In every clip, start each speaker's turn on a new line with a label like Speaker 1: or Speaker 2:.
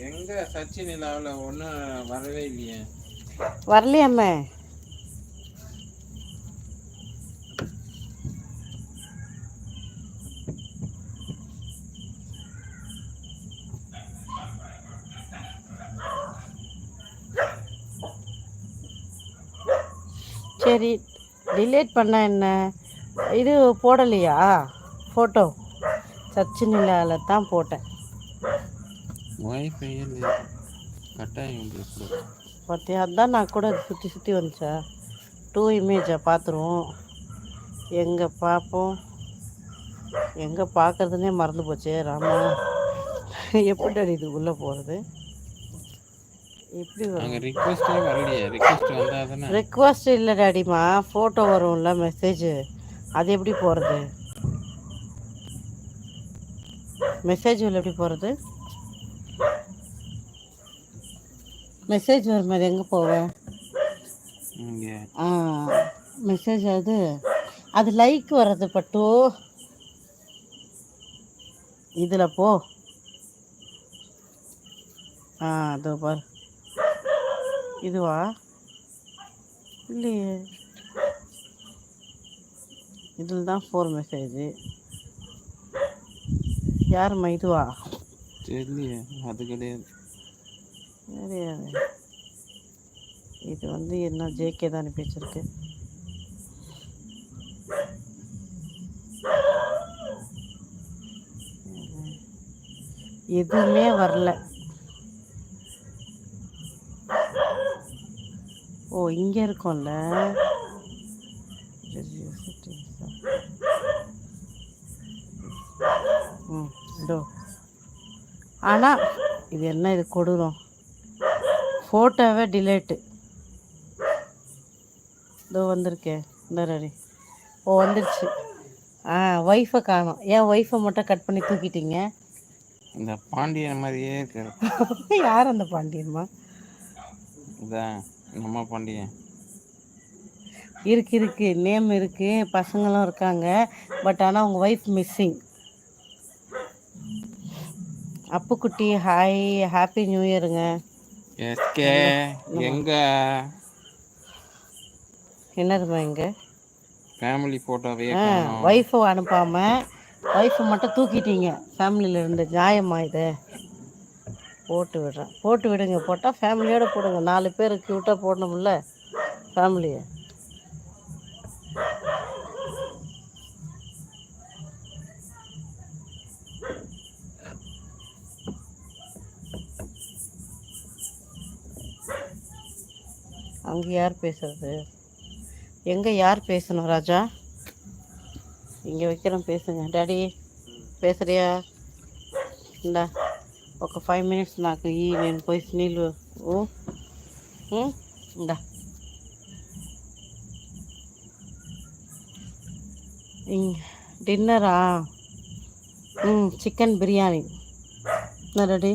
Speaker 1: எங்க சச்சின் நிலாவில் ஒன்றும் வரவே இல்லையே.
Speaker 2: வரலையாம்மே. சரி, டிலேட் பண்ண என்ன, இது போடலையா ஃபோட்டோ? சச்சின் நிலாவில் தான் போட்டேன்.
Speaker 1: ஒய்ஃபை கட்டாயம்
Speaker 2: பார்த்தியா, அதுதான் நான் கூட சுற்றி சுற்றி வந்துச்சா. 2 இமேஜை பார்த்துருவோம். எங்கே பார்ப்போம், எங்கே பார்க்குறதுனே மறந்து போச்சே ராமா. எப்படி இது உள்ளே போகிறது? எப்படி வரும்? ரெக்வஸ்ட் இல்லை டாடிமா, ஃபோட்டோ வரும்ல மெசேஜ், அது எப்படி போகிறது? மெசேஜ் உள்ள எப்படி போகிறது? மெசேஜ் வரும் மாதிரி எங்கே போவேன்? மெசேஜ் அது லைக் வர்றது பட்டு இதில் போ. அதோ பார், இதுவா இல்லையே, இதில் தான் 4 மெசேஜ். யாரும்மா இதுவா?
Speaker 1: தெரியலையே, அது கிடையாது.
Speaker 2: கிடையாது, இது என்ன ஜேகே தான் அனுப்பி வச்சிருக்கு. எதுவுமே வரல. ஓ, இங்கே இருக்கோம்ல. இதோ. ஆனால் இது என்ன, இது கொடூரம். ஃபோட்டோவே டிலேட்டு. இதோ வந்திருக்கே, இந்த ரெடி. ஓ, வந்துருச்சு. ஒய்ஃபை காணோம். ஏன் ஒய்ஃபை மட்டும் கட் பண்ணி தூக்கிட்டீங்க?
Speaker 1: இந்த பாண்டியன் மாதிரியே இருக்கு.
Speaker 2: யார் அந்த பாண்டியன்மா?
Speaker 1: இதான் நம்ம பாண்டியன்.
Speaker 2: இருக்கு நேம் இருக்கு, பசங்களும் இருக்காங்க. பட் ஆனால் உங்கள் wife missing. Appukutty hi, happy new இயருங்க.
Speaker 1: எங்க
Speaker 2: என்னதுமா எங்க
Speaker 1: ஃபேமிலி ஃபோட்டோவே
Speaker 2: ஒய்ஃபை அனுப்பாமல் ஒய்ஃபை மட்டும் தூக்கிட்டீங்க ஃபேமிலியில் இருந்து. நியாயமா இது? போட்டு விடுங்க. போட்டால் ஃபேமிலியோடு போடுங்க. 4 பேர் க்யூட்டாக போடணும்ல ஃபேமிலியை. அங்கே யார் பேசுறது? எங்கே யார் பேசணும் ராஜா? இங்கே வைக்கிறோம், பேசுங்க. డాడీ పేసరియా? ఇందా ఒక 5 minutes నాకు ఈ, నేను పోయి నీళ్ళు. ఇందా డిన్నరా? చికెన్ బిర్యానీ. డాడీ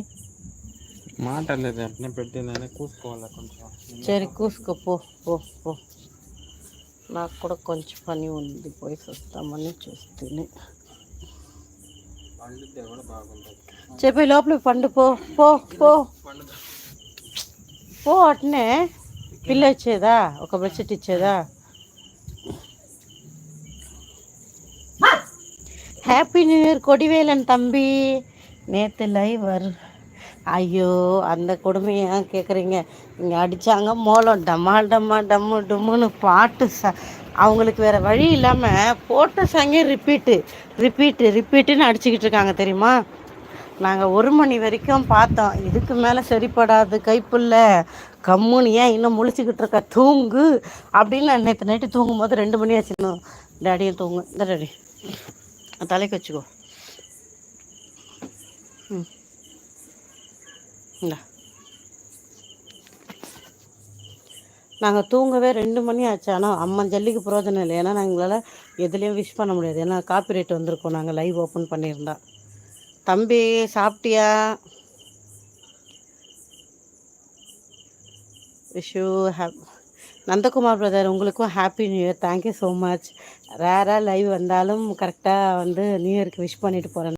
Speaker 1: మాటలేదు, అట్నే పెట్టిందని కూసుకోవాలి కొంచెం.
Speaker 2: సరే కూసుకో, పో పో పో. నాకు కూడా కొంచెం పని ఉంది, పోయి వస్తామని చూస్తేనే. చెప్పి లోపల పండు, పో పో పో పో. అట్నే పిల్ల ఇచ్చేదా, ఒక బెడ్షీట్ ఇచ్చేదా? ஹாப்பி நியூ இயர் கொடிவேலன் தம்பி. நேற்று லைவர். ஐயோ, அந்த கொடுமையாக கேட்குறீங்க. இங்கே அடித்தாங்க மோளம், டமால் டம்மா டம்மு டும்முன்னு பாட்டு. அவங்களுக்கு வேறு வழி இல்லாமல் போட்ட சாங்கே ரிப்பீட்டுன்னு அடிச்சுக்கிட்டு இருக்காங்க தெரியுமா. நாங்கள் 1 மணி வரைக்கும் பார்த்தோம். இதுக்கு மேலே சரிப்படாது கைப்புள்ள, கம்முன்னு ஏன் இன்னும் முழிச்சிக்கிட்டு இருக்க, தூங்கு அப்படின்னு. நான் நேற்று நைட்டு தூங்கும்போது 2 மணி ஆச்சு. இன்னும் டாடியும் தூங்கு. இந்த டாடி தலைக்கு வச்சுக்கோ. இந்தா, நாங்கள் தூங்கவே 2 மணி ஆச்சு. ஆனால் அம்மன் ஜல்லிக்கு பிரோஜனம் இல்லை. ஏன்னா எங்களால் எதுலேயும் விஷ் பண்ண முடியாது. ஏன்னா காப்பிரைட் வந்திருக்கோம் நாங்கள் லைவ் ஓப்பன் பண்ணியிருந்தா. தம்பி சாப்பிட்டியா? விஷு நந்தகுமார் பிரதர், உங்களுக்கும் happy new year. Thank you so much. ரேராக லைவ் வந்தாலும் கரெக்டாக நியூ இயருக்கு விஷ் பண்ணிட்டு போகிறேன்.